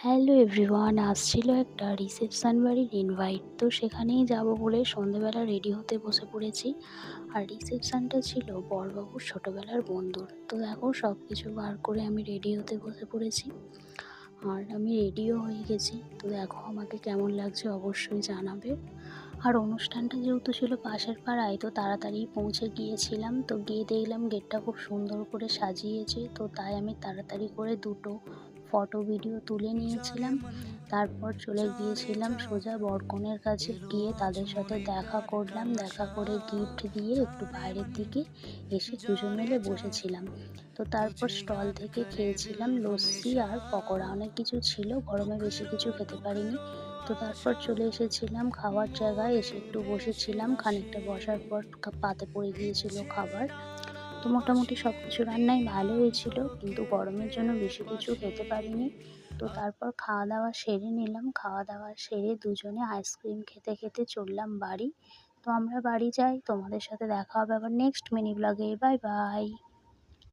Hello everyone, আসছিল একটা reception বাড়ির ইনভাইট। তো সেখানেই যাব বলে সন্ধেবেলা রেডি হতে বসে পড়েছি। আর রিসেপশনটা ছিল বরবাবুর ছোটোবেলার বন্ধুর। তো দেখো সব কিছু বার করে আমি রেডি হতে বসে পড়েছি। আর আমি রেডিও হয়ে গেছি। তো দেখো আমাকে কেমন লাগছে অবশ্যই জানাবে। আর অনুষ্ঠানটা যেহেতু ছিল পাশের পাড়ায়, তো তাড়াতাড়ি পৌঁছে গিয়েছিলাম। তো গিয়ে দেখলাম গেটটা খুব সুন্দর করে সাজিয়েছে। তো তাই আমি তাড়াতাড়ি করে দুটো ফটো ভিডিও তুলে নিয়েছিলাম। তারপর চলে গিয়েছিলাম সোজা বরকনের কাছে, গিয়ে তাদের সাথে দেখা করলাম। দেখা করে গিফট দিয়ে একটু বাইরের দিকে এসে দুজন মিলে বসেছিলাম। তো তারপর স্টল থেকে খেয়েছিলাম লস্যি আর পকোড়া। অনেক কিছু ছিল, গরমে বেশি কিছু খেতে পারিনি। তো তারপর চলে এসেছিলাম খাওয়ার জায়গায়, এসে একটু বসেছিলাম। খানিকটা বসার পর পাতে পড়ে গিয়েছিল খাবার। তো মোটামুটি সব কিছু রান্নাই ভালো হয়েছিল, কিন্তু গরমের জন্য বেশি কিছু খেতে পারিনি। তো তারপর খাওয়া দাওয়া সেরে নিলাম। খাওয়া দাওয়া সেরে দুজনে আইসক্রিম খেতে খেতে চললাম বাড়ি। তো আমরা বাড়ি যাই। তোমাদের সাথে দেখা হবে আবার নেক্সট মিনি ব্লগে। Bye bye.